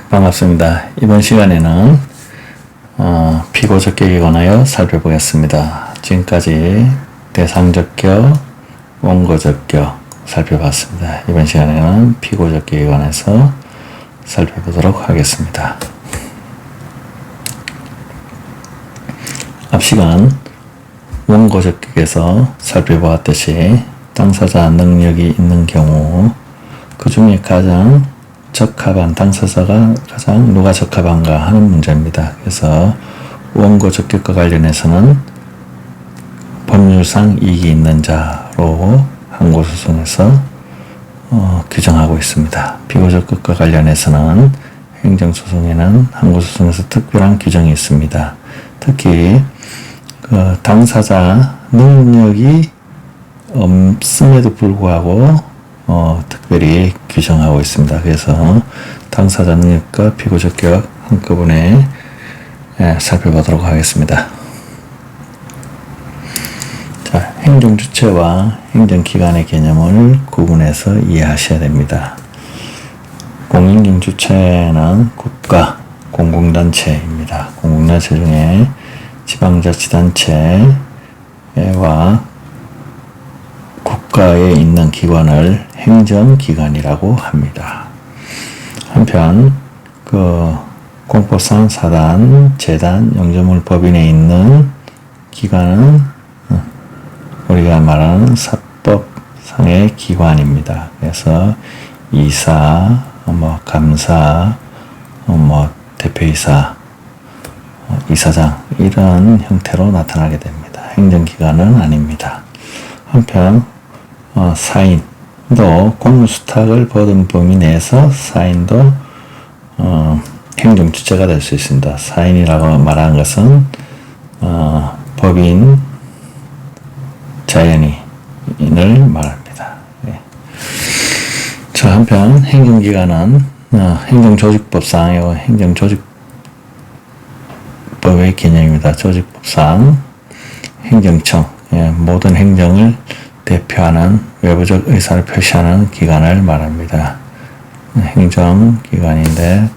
반갑습니다. 이번 시간에는 피고적격에 관하여 살펴보겠습니다. 지금까지 대상적격, 원고적격 살펴봤습니다. 이번 시간에는 피고적격에 관해서 살펴보도록 하겠습니다. 앞 시간 원고적격에서 살펴보았듯이 당사자 능력이 있는 경우 그 중에 가장 적합한 당사자가 누가 적합한가 하는 문제입니다. 그래서 원고 적격과 관련해서는 법률상 이익이 있는 자로 항고소송에서 규정하고 있습니다. 피고적격과 관련해서는 행정소송에는 항고소송에서 특별한 규정이 있습니다. 특히 그 당사자 능력이 없음에도 불구하고 특별히 규정하고 있습니다. 그래서 당사자 능력과 피고적격 한꺼번에 살펴보도록 하겠습니다. 자, 행정주체와 행정기관의 개념을 구분해서 이해하셔야 됩니다. 공인중주체는 국가, 공공단체입니다. 공공단체 중에 지방자치단체와 국가에 있는 기관을 행정기관이라고 합니다. 한편 공법상 사단, 재단, 영조물 법인에 있는 기관은 우리가 말하는 사법상의 기관입니다. 그래서 이사, 감사, 대표이사, 이사장 이런 형태로 나타나게 됩니다. 행정기관은 아닙니다. 한편 사인도 공무수탁을 받은 범위 내에서 사인도 행정주체가 될 수 있습니다. 사인이라고 말하는 것은 법인, 자연인을 말합니다. 네. 자, 한편 행정기관은 행정조직법상의 행정조직법의 개념입니다. 조직법상 행정청, 모든 행정을 대표하는 외부적 의사를 표시하는 기관을 말합니다. 행정기관인데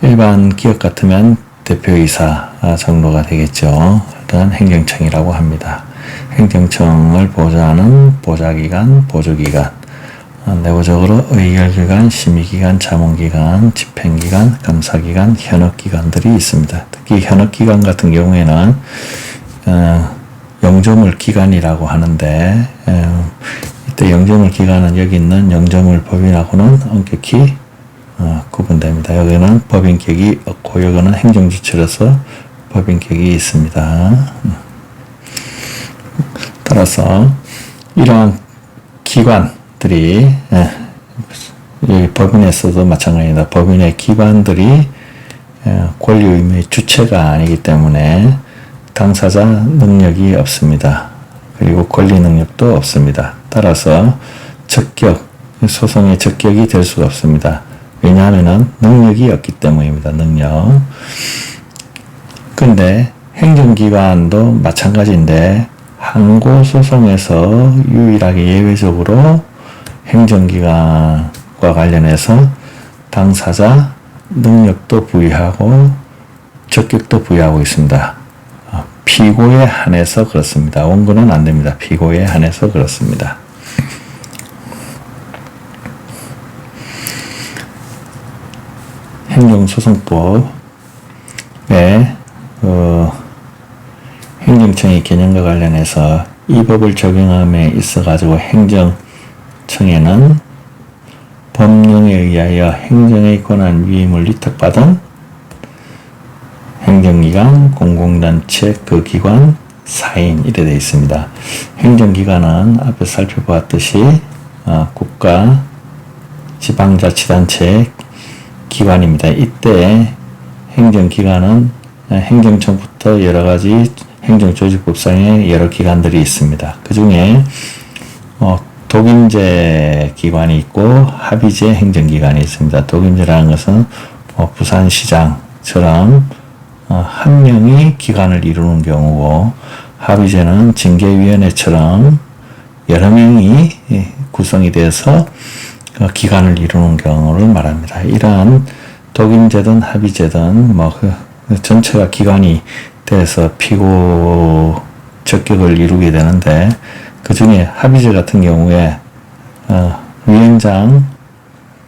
일반 기업 같으면 대표이사 정도가 되겠죠. 일단 행정청이라고 합니다. 행정청을 보좌하는 보좌기관, 보조기관, 내부적으로 의결기관, 심의기관, 자문기관, 집행기관, 감사기관, 현업기관들이 있습니다. 특히 현업기관 같은 경우에는 영조물 기관이라고 하는데 이때 영조물 기관은 여기 있는 영조물 법인하고는 엄격히 구분됩니다. 여기는 법인격이 없고 여기는 행정주체로서 법인격이 있습니다. 따라서 이러한 기관들이 여기 법인에서도 마찬가지입니다. 법인의 기관들이 권리 의무의 주체가 아니기 때문에 당사자 능력이 없습니다. 그리고 권리 능력도 없습니다. 따라서 소송의 적격이 될 수가 없습니다. 왜냐하면 능력이 없기 때문입니다. 능력. 근데 행정기관도 마찬가지인데 항고소송에서 유일하게 예외적으로 행정기관과 관련해서 당사자 능력도 부여하고 적격도 부여하고 있습니다. 피고에 한해서 그렇습니다. 원고는 안 됩니다. 피고에 한해서 그렇습니다. 행정소송법의 행정청의 개념과 관련해서 이 법을 적용함에 있어가지고 행정청에는 법령에 의하여 행정의 권한 위임을 위탁받은 행정기관, 공공단체, 그 기관, 사인 이래 되어 있습니다. 행정기관은 앞에 살펴보았듯이 국가, 지방자치단체 기관입니다. 이때 행정기관은 행정청부터 여러가지 행정조직법상의 여러 기관들이 있습니다. 그 중에 독임제 기관이 있고 합의제 행정기관이 있습니다. 독임제라는 것은 부산시장처럼 한 명이 기관을 이루는 경우고 합의제는 징계위원회처럼 여러 명이 구성이 돼서 기관을 이루는 경우를 말합니다. 이러한 독임제든 합의제든 뭐 그 전체가 기관이 돼서 피고 적격을 이루게 되는데, 그 중에 합의제 같은 경우에 위원장,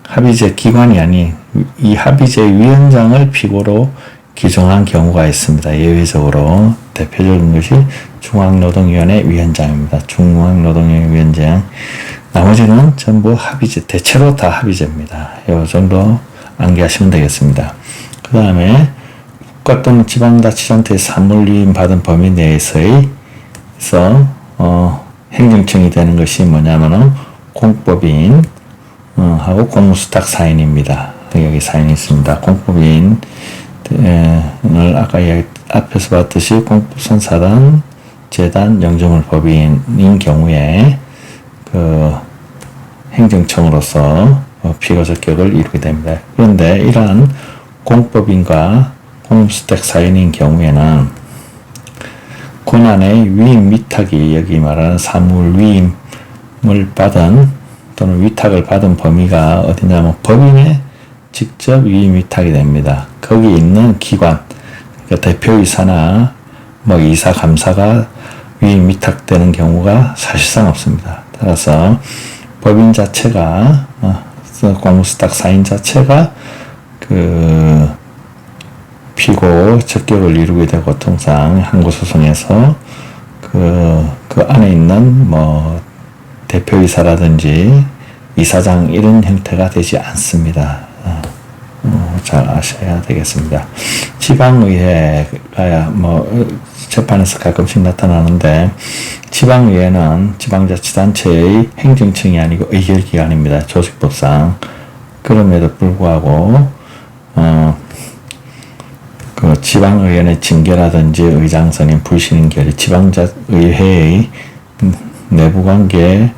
합의제 기관이 아닌 이 합의제 위원장을 피고로 규정한 경우가 있습니다. 예외적으로 대표적인 것이 중앙노동위원회 위원장입니다. 중앙노동위원회 위원장. 나머지는 전부 합의제, 대체로 다 합의제입니다. 이 정도 암기하시면 되겠습니다. 그 다음에 국가 또는 지방자치단체의 사물위임 받은 범위 내에서의 행정청이 되는 것이 뭐냐면은 공법인 하고 공무수탁 사인입니다. 여기 사인이 있습니다. 공법인을 아까 앞에서 봤듯이 공법선사단, 재단, 영주물법인인 경우에 그 행정청으로서 피고 적격을 이루게 됩니다. 그런데 이러한 공법인과 공무수탁 사인인 경우에는 권한의 위임 위탁이, 여기 말하는 사물 위임을 받은 또는 위탁을 받은 범위가 어디냐면 법인에 직접 위임 위탁이 됩니다. 거기 있는 기관, 그러니까 대표이사나 뭐 이사, 감사가 위임 위탁되는 경우가 사실상 없습니다. 따라서 법인 자체가 공무수탁 사인 자체가 그 피고 적격을 이루게 되고, 통상 항고소송에서 그 안에 있는 뭐 대표이사라든지 이사장 이런 형태가 되지 않습니다. 잘 아셔야 되겠습니다. 지방의회가 뭐 재판에서 가끔씩 나타나는데, 지방의회는 지방자치단체의 행정청이 아니고 의결기관입니다. 조직법상. 그럼에도 불구하고 그 지방의회의 징계라든지 의장선임, 불신임 결의, 지방의회의 내부관계의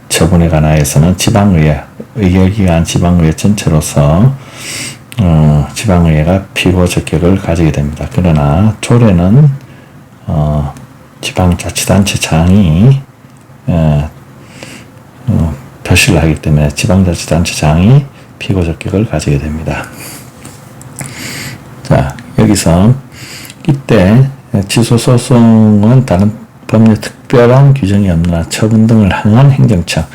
처분에 관하여서는 지방의회, 의결기관 지방의회 전체로서 지방의회가 피고 적격을 가지게 됩니다. 그러나 조례는 지방자치단체장이 표시를 하기 때문에 지방자치단체장이 피고 적격을 가지게 됩니다. 자, 여기서 이때 취소소송은 다른 법률 특별한 규정이 없나 처분 등을 항한 행정청,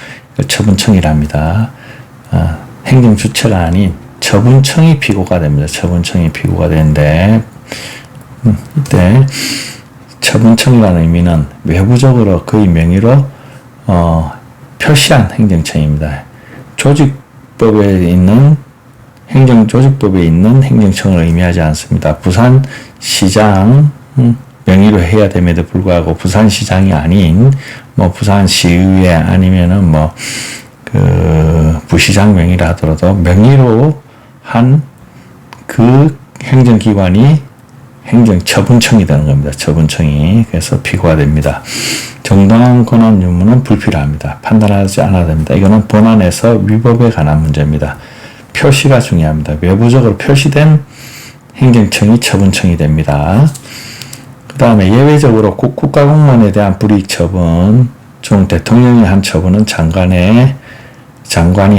처분청이랍니다. 행정주체가 아닌 처분청이 피고가 됩니다. 처분청이 피고가 되는데, 이때 처분청이라는 의미는 외부적으로 그의 명의로 표시한 행정청입니다. 조직법에 있는 행정조직법에 있는 행정청을 의미하지 않습니다. 부산시장 명의로 해야 됨에도 불구하고 부산시장이 아닌 뭐 부산시의회 아니면은 뭐 그 부시장 명의라 하더라도 명의로 한 그 행정기관이 행정처분청이 되는 겁니다. 처분청이. 그래서 피고가 됩니다. 정당한 권한 유무는 불필요합니다. 판단하지 않아야 됩니다. 이거는 본안에서 위법에 관한 문제입니다. 표시가 중요합니다. 외부적으로 표시된 행정청이 처분청이 됩니다. 그 다음에 예외적으로 국가공무원에 대한 불이익 처분 중 대통령이 한 처분은 장관이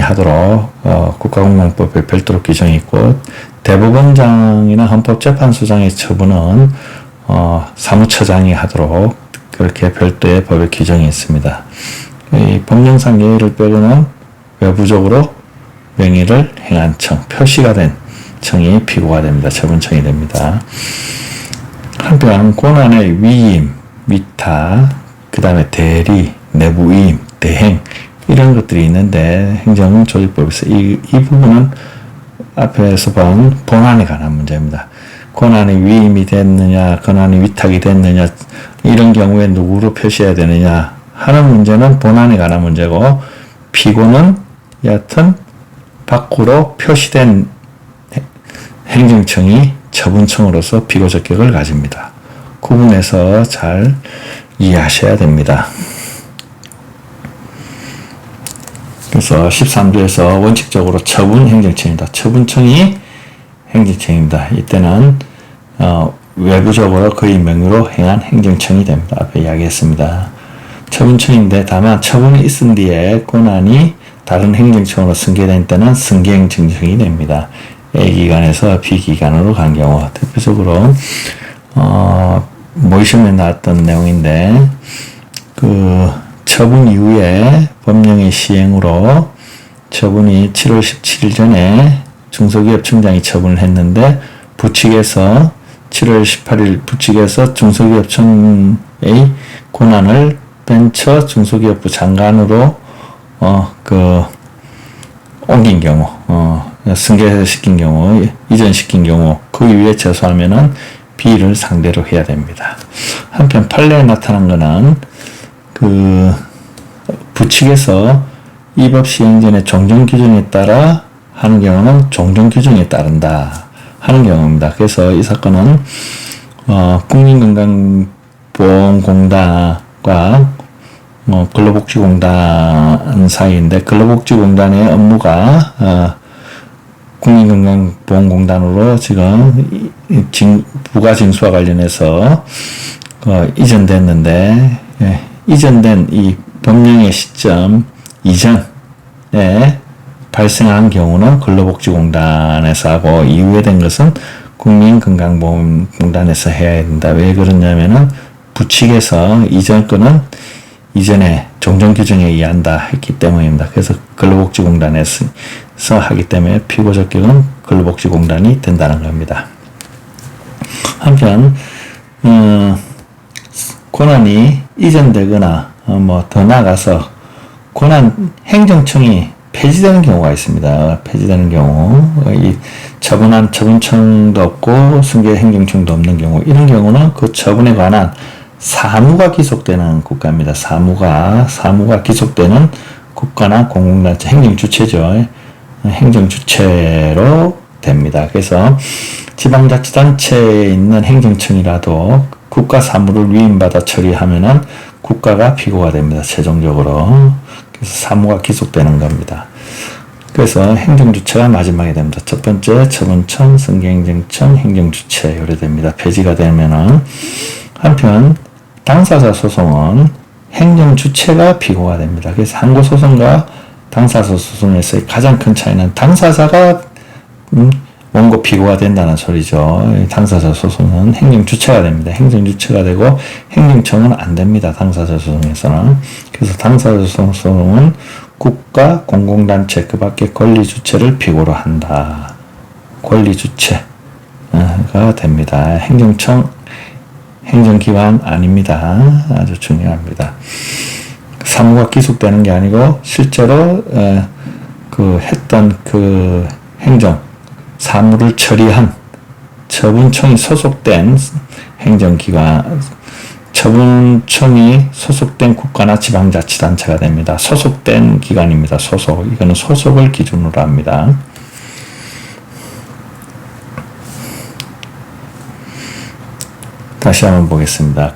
하도록 국가공무원법에 별도로 규정이 있고, 대법원장이나 헌법재판소장의 처분은 사무처장이 하도록 그렇게 별도의 법에 규정이 있습니다. 이 법령상 예외를 빼고는 외부적으로 명의를 행한 청, 표시가 된 청이 피고가 됩니다. 처분청이 됩니다. 한편 권한의 위임, 위탁, 그 다음에 대리, 내부위임, 대행 이런 것들이 있는데, 행정조직법에서 이 부분은 앞에서 본 본안에 관한 문제입니다. 권한이 위임이 됐느냐, 권한이 위탁이 됐느냐, 이런 경우에 누구로 표시해야 되느냐 하는 문제는 본안에 관한 문제고, 피고는 여하튼 밖으로 표시된 행정청이 처분청으로서 피고 적격을 가집니다. 구분해서 잘 이해하셔야 됩니다. 그래서 13조에서 원칙적으로 처분 행정청이다. 처분청이 행정청입니다. 이때는 외부적으로 그의 명의로 행한 행정청이 됩니다. 앞에 이야기했습니다. 처분청인데 다만 처분이 있은 뒤에 권한이 다른 행정청으로 승계된 때는 승계행정청이 됩니다. A기관에서 B기관으로 간 경우, 대표적으로 모의시험에 나왔던 내용인데, 그 처분 이후에 법령의 시행으로 처분이 7월 17일 전에 중소기업 청장이 처분을 했는데, 부칙에서 7월 18일 부칙에서 중소기업청의 권한을 벤처 중소기업부 장관으로 옮긴 경우, 승계시킨 경우, 이전시킨 경우, 그 이후에 제소하면은 B를 상대로 해야 됩니다. 한편 판례에 나타난 것은 그 부칙에서 이 법 시행 전에 종전 규정에 따라 하는 경우는 종전 규정에 따른다 하는 경우입니다. 그래서 이 사건은 국민건강보험공단과 근로복지공단 사이인데, 근로복지공단의 업무가 국민건강보험공단으로 지금 부가징수와 관련해서 이전됐는데, 이전된 이 법령의 시점 이전에 발생한 경우는 근로복지공단에서 하고, 이후에 된 것은 국민건강보험공단에서 해야 된다. 왜 그러냐면은 부칙에서 이전 거는 이전에 종전규정에 의한다 했기 때문입니다. 그래서 근로복지공단에서 하기 때문에 피고 적격은 근로복지공단이 된다는 겁니다. 한편 권한이 이전되거나 더 나아가서 권한 행정청이 폐지되는 경우가 있습니다. 폐지되는 경우, 이 처분청도 없고 승계행정청도 없는 경우, 이런 경우는 그 처분에 관한 사무가 기속되는 국가입니다. 사무가 기속되는 국가나 공공단체, 행정주체죠. 행정주체로 됩니다. 그래서 지방자치단체에 있는 행정청이라도 국가 사무를 위임받아 처리하면은 국가가 피고가 됩니다. 최종적으로. 그래서 사무가 기속되는 겁니다. 그래서 행정주체가 마지막에 됩니다. 첫 번째 처분청, 승계행정청, 행정주체 요래됩니다. 폐지가 되면은. 한편 당사자 소송은 행정주체가 피고가 됩니다. 그래서 항고소송과 당사자 소송에서의 가장 큰 차이는 당사자가 원고 피고가 된다는 소리죠. 당사자 소송은 행정주체가 됩니다. 행정주체가 되고 행정청은 안 됩니다. 당사자 소송에서는. 그래서 당사자 소송은 국가, 공공단체, 그 밖에 권리주체를 피고로 한다. 권리주체가 됩니다. 행정청, 행정기관 아닙니다. 아주 중요합니다. 사무가 기속되는 게 아니고 실제로 했던 그 행정 사무를 처리한 처분청이 소속된 행정기관, 처분청이 소속된 국가나 지방자치단체가 됩니다. 소속된 기관입니다. 이거는 소속을 기준으로 합니다. 다시 한번 보겠습니다.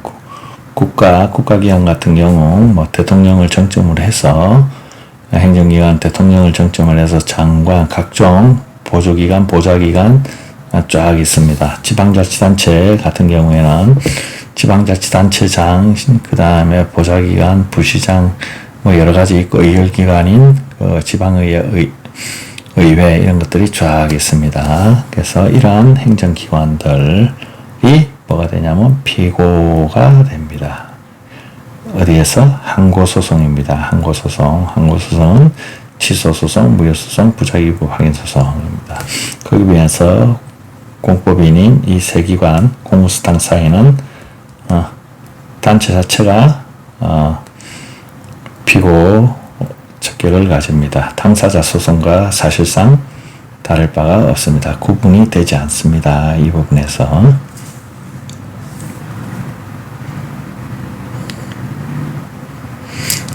국가기관 같은 경우, 대통령을 정점으로 해서, 행정기관, 대통령을 정점으로 해서 장관, 각종 보조기관, 보좌기관 쫙 있습니다. 지방자치단체 같은 경우에는 지방자치단체장, 그 다음에 보좌기관, 부시장, 여러 가지 있고, 의결기관인 지방의회, 의회, 이런 것들이 쫙 있습니다. 그래서 이러한 행정기관들이 뭐가 되냐면 피고가 됩니다. 어디에서? 항고소송입니다. 항고소송은 취소소송, 무효소송, 부작위부 확인소송입니다. 거기 비해서 공법인인 이 세 기관, 공무수당 사이는 단체 자체가 피고 적격을 가집니다. 당사자 소송과 사실상 다를 바가 없습니다. 구분이 되지 않습니다. 이 부분에서.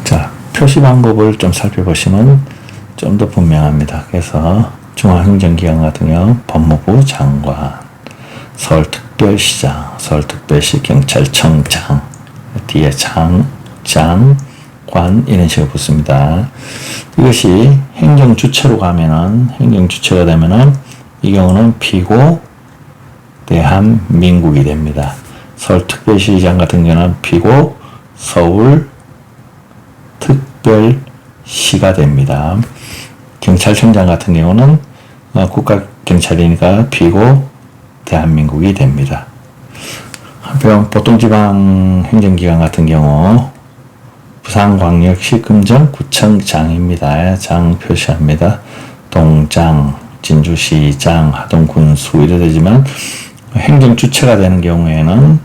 자, 표시 방법을 좀 살펴보시면 좀 더 분명합니다. 그래서 중앙행정기관 같은 경우 법무부 장관, 서울특별시장, 서울특별시 경찰청장, 뒤에 장관 이런 식으로 붙습니다. 이것이 행정주체로 가면은, 행정주체가 되면은 이 경우는 피고 대한민국이 됩니다. 서울특별시장 같은 경우는 피고 서울특별시가 됩니다. 경찰청장 같은 경우는 경찰이니까 피고 대한민국이 됩니다. 한편 보통지방 행정기관 같은 경우 부산광역시 금정구청장입니다. 장 표시합니다. 동장, 진주시장, 하동군수 이래 되지만 행정주체가 되는 경우에는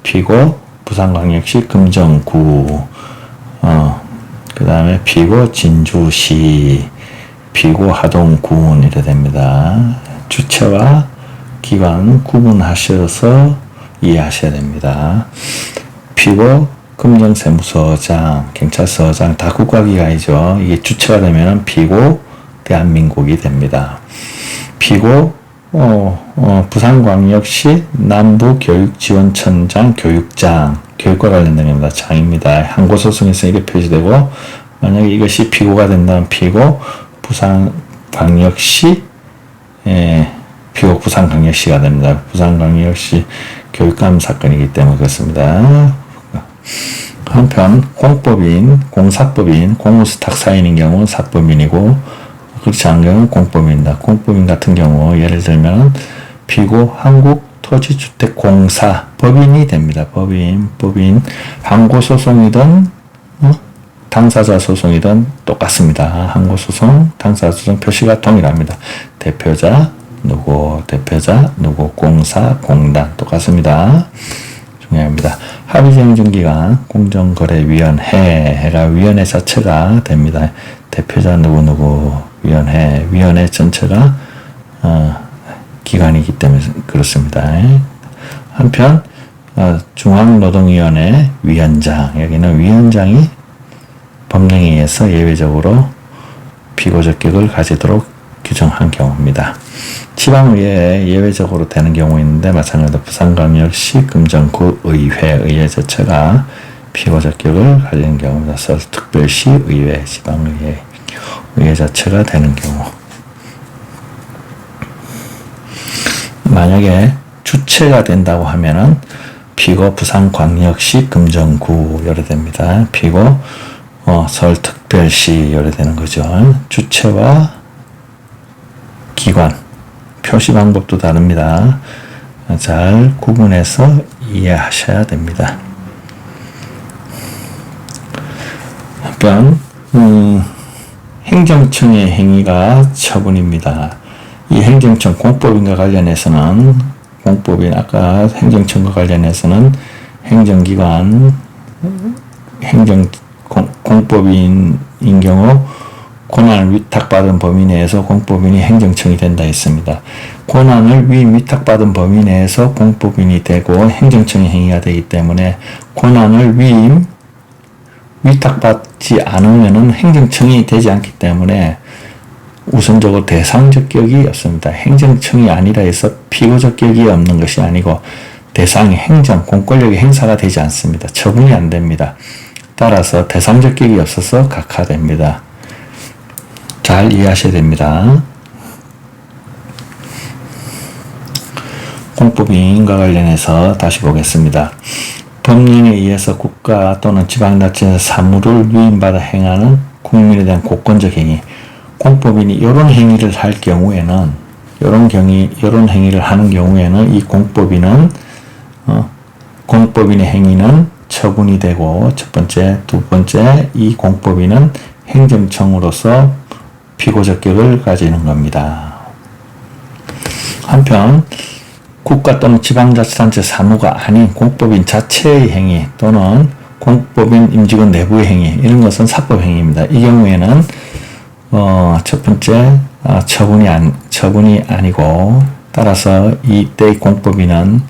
피고 부산광역시 금정구, 그 다음에 피고 진주시, 피고 하동군 이래 됩니다. 주체와 기관 구분하셔서 이해하셔야 됩니다. 피고 금정세무서장, 경찰서장 다 국가기관이죠. 이게 주체가 되면 피고 대한민국이 됩니다. 피고 부산광역시 남부교육지원청장 교육장, 교육과 관련된 겁니다. 장입니다. 항고소송에서 이렇게 표시되고, 만약에 이것이 피고가 된다면 피고 부산광역시, 피고 부산광역시가 됩니다. 부산광역시 교육감 사건이기 때문에 그렇습니다. 한편 공법인, 공사법인, 공무수탁사인인 경우는 사법인이고 그렇지 않은 경우는 공법인이다. 공법인 같은 경우 예를 들면 피고 한국토지주택공사 법인이 됩니다. 법인 항고소송이든 당사자 소송이든 똑같습니다. 항고소송, 당사자 소송 표시가 동일합니다. 대표자 누구, 공사, 공단 똑같습니다. 중요합니다. 합의제행정기관 공정거래위원회가 위원회 자체가 됩니다. 대표자 누구 위원회 전체가 기관이기 때문에 그렇습니다. 한편 중앙노동위원회 위원장, 여기는 위원장이 법령에 의해서 예외적으로 피고 적격을 가지도록 규정한 경우입니다. 지방의회에 예외적으로 되는 경우 있는데 마찬가지로 부산광역시 금정구 의회 자체가 피고 적격을 가지는 경우입니다. 서울특별시 의회, 지방의회 의회 자체가 되는 경우. 만약에 주체가 된다고 하면은 피고 부산광역시 금정구 요래됩니다. 피고 서울특별시 요래되는 거죠. 주체와 기관 표시 방법도 다릅니다. 잘 구분해서 이해하셔야 됩니다. 한편 행정청의 행위가 처분입니다. 이 행정청 공법인과 관련해서는 공법인 아까 행정청과 관련해서는 행정기관 공법인인 경우 권한을 위탁받은 범위 내에서 공법인이 행정청이 된다 했습니다. 권한을 위탁받은 범위 내에서 공법인이 되고 행정청의 행위가 되기 때문에 권한을 위탁받지 않으면은 행정청이 되지 않기 때문에 우선적으로 대상적격이 없습니다. 행정청이 아니라 해서 피고적격이 없는 것이 아니고 대상이 공권력의 행사가 되지 않습니다. 처분이 안 됩니다. 따라서 대상적격이 없어서 각하됩니다. 잘 이해하셔야 됩니다. 공법인과 관련해서 다시 보겠습니다. 법령에 의해서 국가 또는 지방자치에서 사무를 위임받아 행하는 국민에 대한 공권적 행위. 공법인이 이런 행위를 할 경우에는, 이런 행위를 하는 경우에는 이 공법인의 행위는 처분이 되고, 첫 번째, 두 번째, 이 공법인은 행정청으로서 피고적격을 가지는 겁니다. 한편 국가 또는 지방자치단체 사무가 아닌 공법인 자체의 행위 또는 공법인 임직원 내부의 행위, 이런 것은 사법행위입니다. 이 경우에는 첫 번째 처분이 아니고, 따라서 이때의 공법인은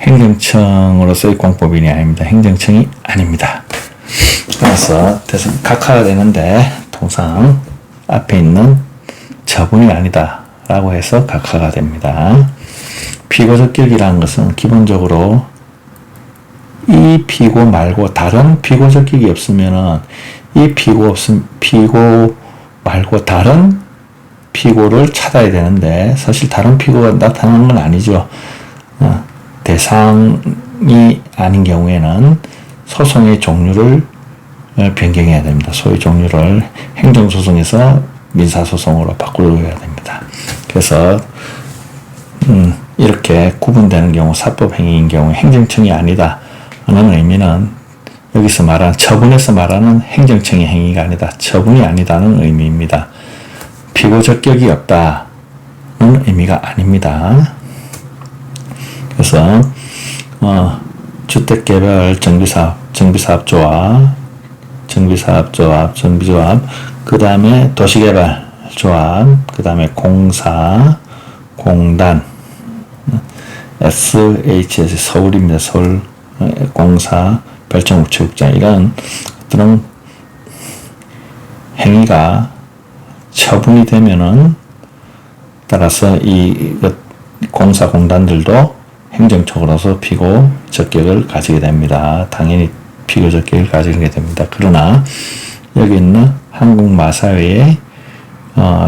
행정청으로서의 공법인이 아닙니다. 행정청이 아닙니다. 따라서 각하가 되는데 통상 앞에 있는 처분이 아니다 라고 해서 각하가 됩니다. 피고적격이라는 것은 기본적으로 이 피고 말고 다른 피고적격이 없으면은 이 피고 말고 다른 피고를 찾아야 되는데 사실 다른 피고가 나타나는 건 아니죠. 대상이 아닌 경우에는 소송의 종류를 변경해야 됩니다. 소위 종류를 행정소송에서 민사소송으로 바꾸어야 됩니다. 그래서 이렇게 구분되는 경우 사법행위인 경우 행정청이 아니다 하는 의미는 여기서 말하는 처분에서 말하는 행정청의 행위가 아니다. 처분이 아니다는 의미입니다. 피고 적격이 없다는 의미가 아닙니다. 그래서 주택개발 정비사업조합, 그 다음에 도시개발조합, 그 다음에 공사, 공단, SHS 서울입니다. 서울 공사 별정우체국장 이런 어떤 행위가 처분이 되면은 따라서 이 공사 공단들도 행정적으로서 피고 적격을 가지게 됩니다. 당연히 피고 적격을 가지게 됩니다. 그러나 여기 있는 한국마사회의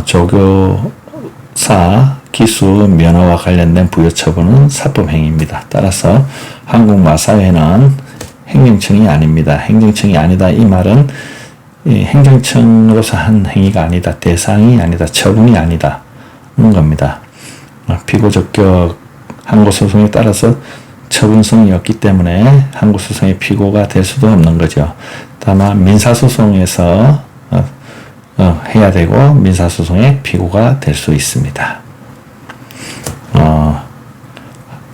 조교사 기수 면허와 관련된 부여 처분은 사법행위입니다. 따라서 한국마사회는 행정청이 아닙니다. 행정청이 아니다. 이 말은 행정청으로서 한 행위가 아니다. 대상이 아니다. 처분이 아니다. 하는 겁니다. 피고 적격 항고소송에 따라서 처분성이 없기 때문에 항고소송의 피고가 될 수도 없는 거죠. 다만 민사소송에서 해야 되고 민사소송의 피고가 될 수 있습니다.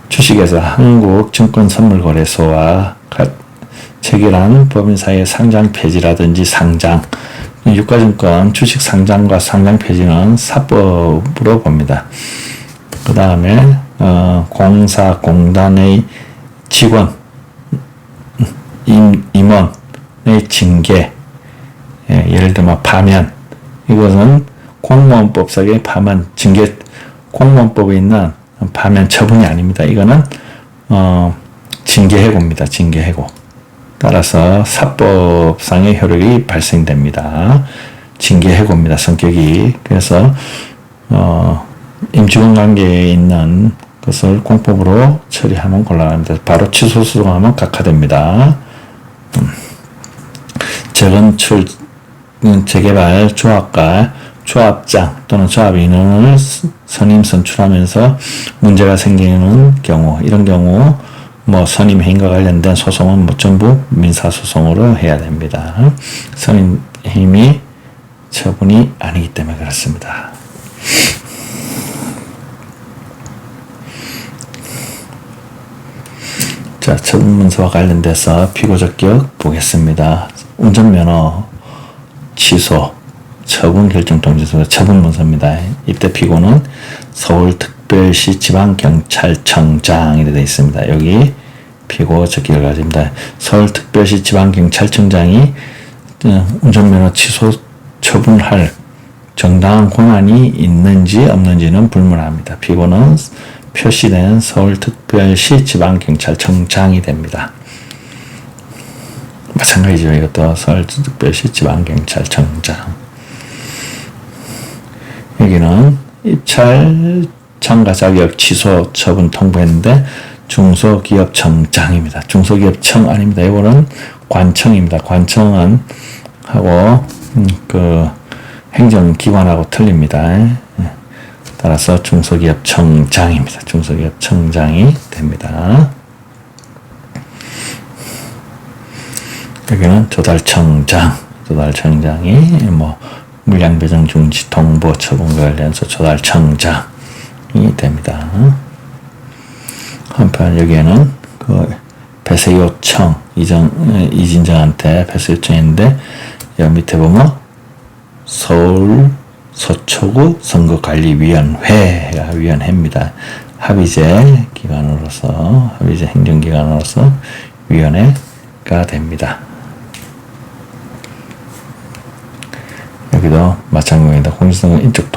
주식회사 한국증권선물거래소와 체결한 법인사의 상장 폐지라든지 상장, 유가증권 주식 상장과 상장 폐지는 사법으로 봅니다. 그 다음에 공사 공단의 직원, 임원의 징계, 예를 들면 파면, 이것은 공무원법상의 파면, 징계, 공무원법에 있는 파면 처분이 아닙니다. 이거는 징계해고입니다. 징계해고. 따라서 사법상의 효력이 발생됩니다. 징계해고입니다. 성격이. 그래서 임직원 관계에 있는 것을 공법으로 처리하면 곤란합니다. 바로 취소 소송하면 각하됩니다. 재개발 조합과 조합장 또는 조합인원을 선임 선출하면서 문제가 생기는 경우, 이런 경우 선임 해임과 관련된 소송은 전부 민사소송으로 해야 됩니다. 선임 해임이 처분이 아니기 때문에 그렇습니다. 자, 처분문서와 관련돼서 피고 적격 보겠습니다. 운전면허 취소, 처분 결정 통지서 처분문서입니다. 이때 피고는 서울특별시 지방경찰청장이 되어 있습니다. 여기 피고 적격을 가집니다. 서울특별시 지방경찰청장이 운전면허 취소 처분할 정당한 권한이 있는지 없는지는 불문합니다. 피고는 표시된 서울특별시 지방경찰청장이 됩니다. 마찬가지죠. 이것도 서울특별시 지방경찰청장. 여기는 입찰 참가 자격 취소 처분 통보했는데 중소기업청장입니다. 중소기업청 아닙니다. 이거는 관청입니다. 관청은 하고 행정기관하고 틀립니다. 따라서 중소기업청장입니다. 중소기업청장이 됩니다. 여기는 조달청장이 물량배정 중지 통보 처분과 관련해서 조달청장이 됩니다. 한편 여기에는 배세 요청 이진정한테 배세 요청했는데 여기 밑에 보면 서울 서초구 선거관리위원회가 위원회입니다. 합의제 기관으로서 합의제 행정기관으로서 위원회가 됩니다. 여기도 마찬가지입니다. 공직선거 인적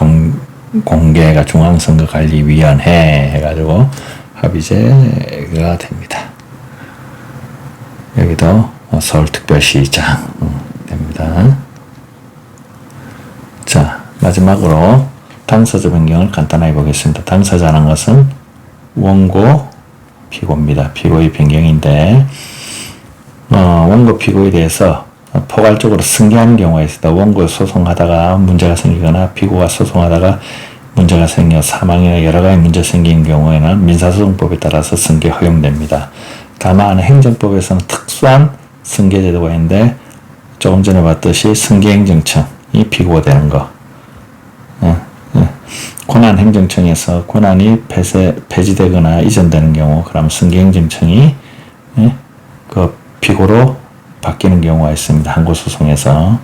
공개가 중앙선거관리위원회 해가지고 합의제가 됩니다. 여기도 서울특별시장 됩니다. 자, 마지막으로 당사자 변경을 간단하게 보겠습니다. 당사자라는 것은 원고 피고입니다. 피고의 변경인데 원고 피고에 대해서 포괄적으로 승계하는 경우가 있습니다. 원고 소송하다가 문제가 생기거나 피고가 소송하다가 문제가 생겨 사망이나 여러 가지 문제 생긴 경우에는 민사소송법에 따라서 승계 허용됩니다. 다만 행정법에서는 특수한 승계 제도가 있는데 조금 전에 봤듯이 승계행정청이 피고가 되는 거, 권한행정청에서 권한이 폐지되거나 이전되는 경우, 그럼 승계행정청이 그 피고로 바뀌는 경우가 있습니다. 항고소송에서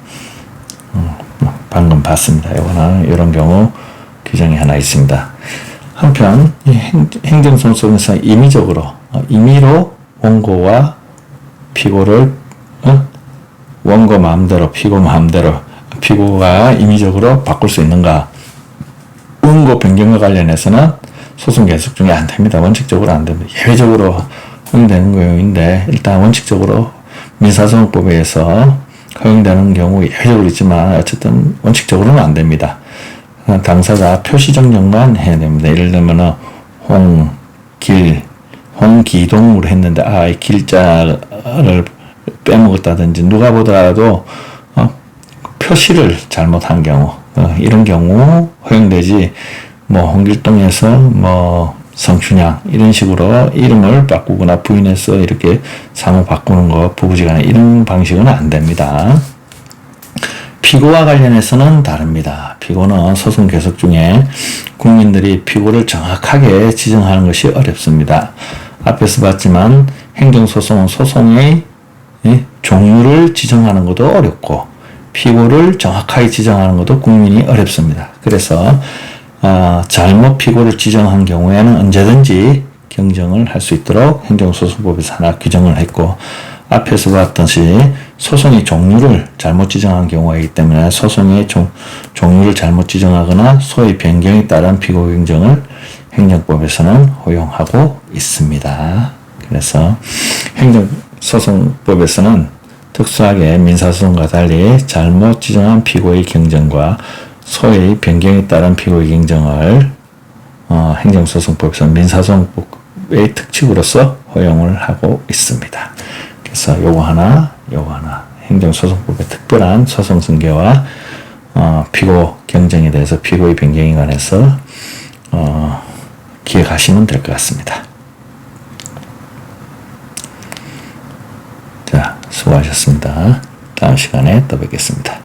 방금 봤습니다. 이거는 이런 경우 규정이 하나 있습니다. 한편 행정소송에서 임의로 원고와 피고를 원고 마음대로 피고 마음대로 피고가 임의적으로 바꿀 수 있는가? 원고 변경과 관련해서는 소송 계속 중에 안 됩니다. 원칙적으로 안 됩니다. 예외적으로 허용되는 경우인데 일단 원칙적으로 민사소송법에 의해서 허용되는 경우 예외적으로 있지만 어쨌든 원칙적으로는 안 됩니다. 당사자 표시 정정만 해야 됩니다. 예를 들면 홍기동으로 했는데 이 길자를 빼먹었다든지 누가 보더라도 표시를 잘못한 경우 이런 경우 허용되지, 홍길동에서 성춘향 이런 식으로 이름을 바꾸거나 부인해서 이렇게 상호 바꾸는 거 부부지간에 이런 방식은 안 됩니다. 피고와 관련해서는 다릅니다. 피고는 소송 계속 중에 국민들이 피고를 정확하게 지정하는 것이 어렵습니다. 앞에서 봤지만 행정소송은 소송의 종류를 지정하는 것도 어렵고 피고를 정확하게 지정하는 것도 국민이 어렵습니다. 그래서 잘못 피고를 지정한 경우에는 언제든지 경정을 할 수 있도록 행정소송법에서 하나 규정을 했고, 앞에서 봤듯이 소송의 종류를 잘못 지정한 경우가 있기 때문에 소송의 종류를 잘못 지정하거나 소의 변경에 따른 피고 경정을 행정법에서는 허용하고 있습니다. 그래서 행정소송법에서는 특수하게 민사소송과 달리 잘못 지정한 피고의 경정과 소의 변경에 따른 피고의 경정을 행정소송법에서 민사소송법의 특칙으로서 허용을 하고 있습니다. 그래서 요거 하나 행정소송법의 특별한 소송 승계와 피고 경정에 대해서 피고의 변경에 관해서 기억하시면 될 것 같습니다. 자, 수고하셨습니다. 다음 시간에 또 뵙겠습니다.